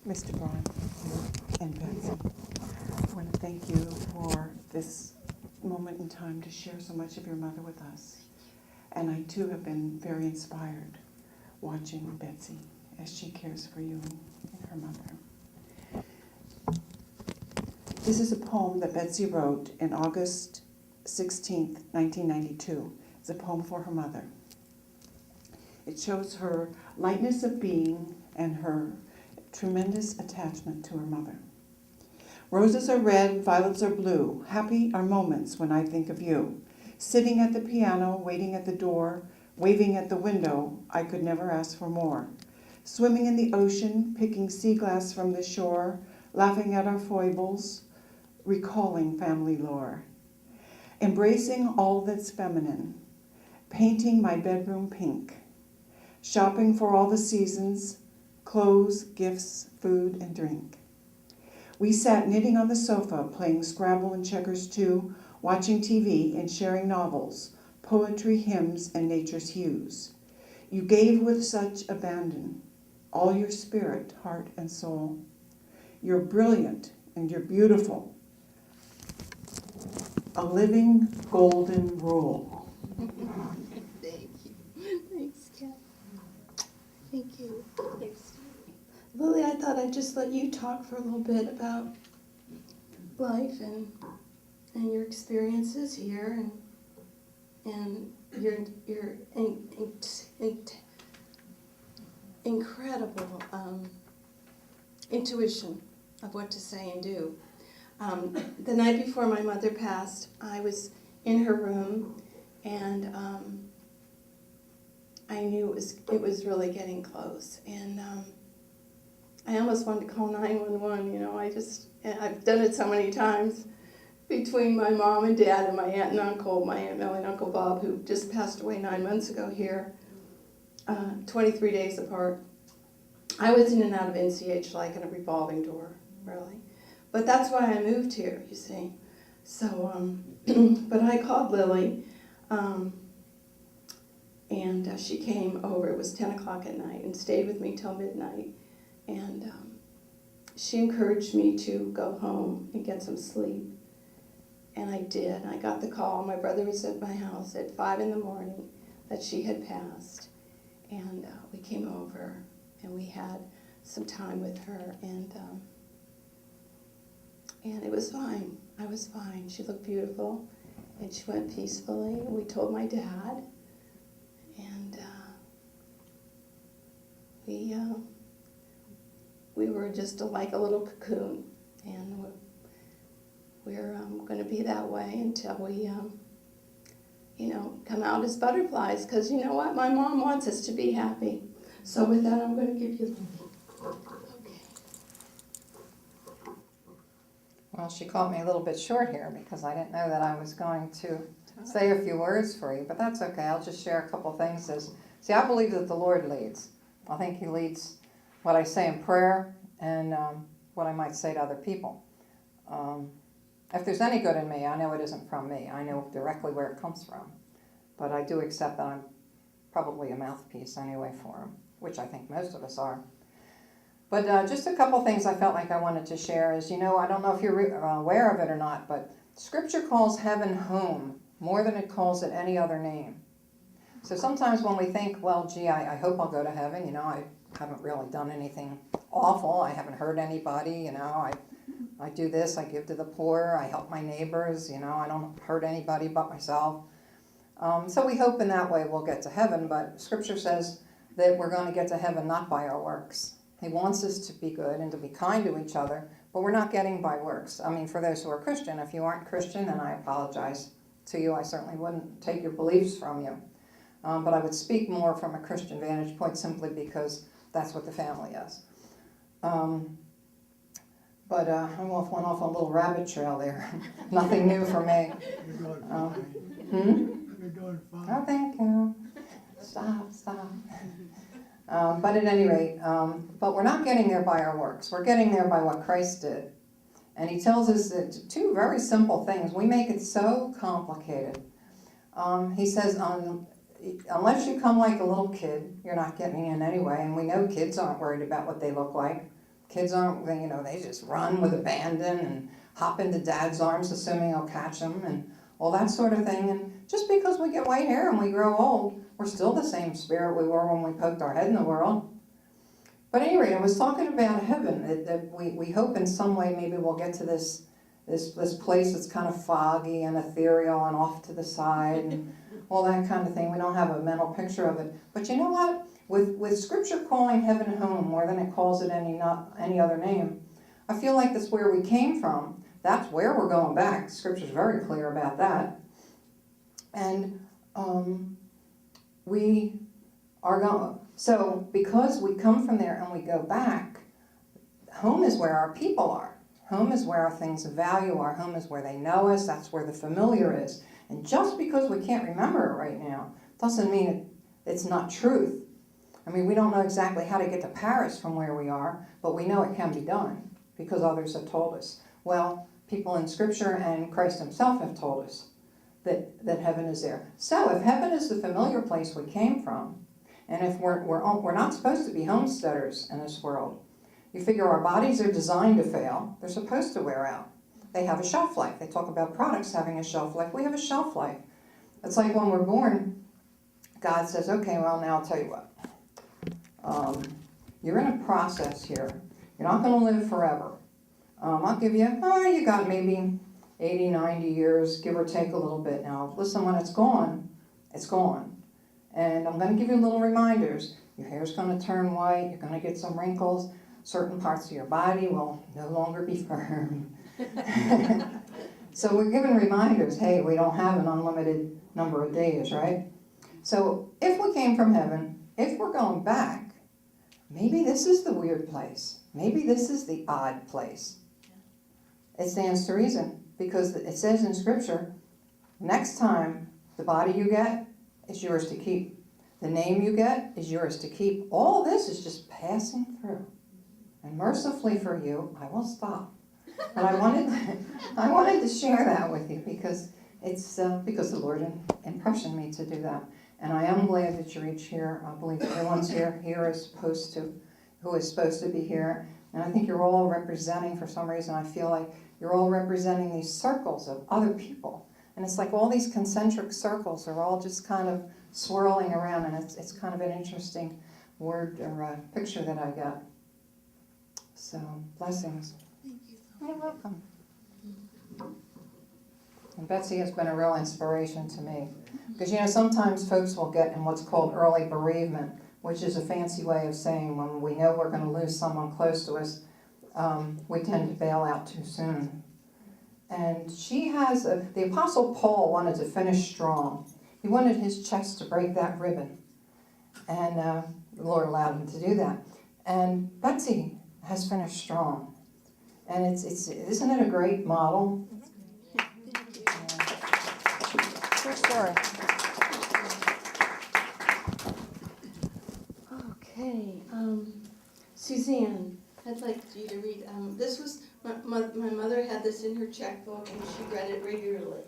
Mr. Braun and Betsy, I want to thank you for this moment in time to share so much of your mother with us. And I too have been very inspired watching Betsy as she cares for you and her mother. This is a poem that Betsy wrote in August 16th, 1992. It's a poem for her mother. It shows her lightness of being and her tremendous attachment to her mother. Roses are red, violets are blue. Happy are moments when I think of you. Sitting at the piano, waiting at the door, waving at the window, I could never ask for more. Swimming in the ocean, picking sea glass from the shore, laughing at our foibles, recalling family lore. Embracing all that's feminine, painting my bedroom pink. Shopping for all the seasons, clothes, gifts, food, and drink. We sat knitting on the sofa, playing Scrabble and checkers too, watching TV and sharing novels, poetry, hymns, and nature's hues. You gave with such abandon, all your spirit, heart, and soul. You're brilliant and you're beautiful. A living golden rule. Thank you. Thanks, Kat. Thank you. Thanks. Lily, I thought I'd just let you talk for a little bit about life and your experiences here and your incredible intuition of what to say and do. The night before my mother passed, I was in her room, and I knew it was really getting close, and I almost wanted to call 911. You know, I've done it so many times between my mom and dad and my aunt and uncle, my Aunt Millie and Uncle Bob, who just passed away 9 months ago here, 23 days apart. I was in and out of NCH like in a revolving door, really. But that's why I moved here, you see. So, but I called Lily, and she came over. It was 10 o'clock at night and stayed with me till midnight. And she encouraged me to go home and get some sleep. And I did. I got the call. My brother was at my house at 5 in the morning that she had passed. And we came over and we had some time with her. And it was fine. I was fine. She looked beautiful, and she went peacefully. And we told my dad, and we were just like a little cocoon, and we're going to be that way until we, come out as butterflies. Because you know what? My mom wants us to be happy. So with that, I'm going to give you. Okay. Well, she caught me a little bit short here because I didn't know that I was going to say a few words for you, but that's okay. I'll just share a couple things. See, I believe that the Lord leads. I think He leads what I say in prayer and what I might say to other people. If there's any good in me, I know it isn't from me. I know directly where it comes from. But I do accept that I'm probably a mouthpiece anyway for Him, which I think most of us are. But just a couple things I felt like I wanted to share is, I don't know if you're aware of it or not, but Scripture calls heaven home more than it calls it any other name. So sometimes when we think, well, gee, I hope I'll go to heaven, I haven't really done anything awful. I haven't hurt anybody, I do this, I give to the poor, I help my neighbors, I don't hurt anybody but myself. So we hope in that way we'll get to heaven, but Scripture says that we're going to get to heaven not by our works. He wants us to be good and to be kind to each other, but we're not getting by works. I mean, for those who are Christian, if you aren't Christian, then I apologize to you. I certainly wouldn't take your beliefs from you. But I would speak more from a Christian vantage point simply because that's what the family is. But I went off on a little rabbit trail there. Nothing new for me. You're doing fine. You're doing fine. Oh, thank you. Stop. But at any rate, but we're not getting there by our works. We're getting there by what Christ did. And He tells us that two very simple things. We make it so complicated. He says, unless you come like a little kid, you're not getting in anyway. And we know kids aren't worried about what they look like. Kids aren't, they just run with abandon and hop into dad's arms assuming he'll catch them and all that sort of thing. And just because we get white hair and we grow old, we're still the same spirit we were when we poked our head in the world. But anyway, I was talking about heaven, that we hope in some way maybe we'll get to this place that's kind of foggy and ethereal and off to the side and all that kind of thing. We don't have a mental picture of it. But you know what? With Scripture calling heaven home more than it calls it any other name, I feel like that's where we came from. That's where we're going back. Scripture's very clear about that. And we are going. So because we come from there and we go back, home is where our people are. Home is where our things of value are. Home is where they know us. That's where the familiar is. And just because we can't remember it right now doesn't mean it's not truth. I mean, we don't know exactly how to get to Paris from where we are, but we know it can be done because others have told us. Well, people in Scripture and Christ himself have told us that heaven is there. So if heaven is the familiar place we came from, and if we're not supposed to be homesteaders in this world, you figure our bodies are designed to fail. They're supposed to wear out. They have a shelf life. They talk about products having a shelf life. We have a shelf life. It's like when we're born, God says, okay, well, now I'll tell you what. You're in a process here. You're not going to live forever. I'll give you, you got maybe 80, 90 years, give or take a little bit. Now, listen, when it's gone, it's gone. And I'm going to give you little reminders. Your hair's going to turn white. You're going to get some wrinkles. Certain parts of your body will no longer be firm. So we're given reminders. Hey, we don't have an unlimited number of days, right? So if we came from heaven, if we're going back, maybe this is the weird place. Maybe this is the odd place. It stands to reason because it says in Scripture, next time the body you get is yours to keep. The name you get is yours to keep. All this is just passing through. And mercifully for you, I will stop. But I wanted to share that with you because it's because the Lord impressed me to do that. And I am glad that you're each here. I believe everyone's here who is supposed to be here. And I think you're all representing, for some reason, I feel like you're all representing these circles of other people. And it's like all these concentric circles are all just kind of swirling around, and it's kind of an interesting word or picture that I got. So, blessings. Thank you. You're welcome. And Betsy has been a real inspiration to me. Because, sometimes folks will get in what's called early bereavement, which is a fancy way of saying when we know we're going to lose someone close to us, we tend to bail out too soon. And she has, the Apostle Paul wanted to finish strong. He wanted his chest to break that ribbon. And the Lord allowed him to do that. And Betsy has finished strong. And isn't it a great model? True story. Okay, Suzanne, I'd like you to read, this was, my mother had this in her checkbook and she read it regularly.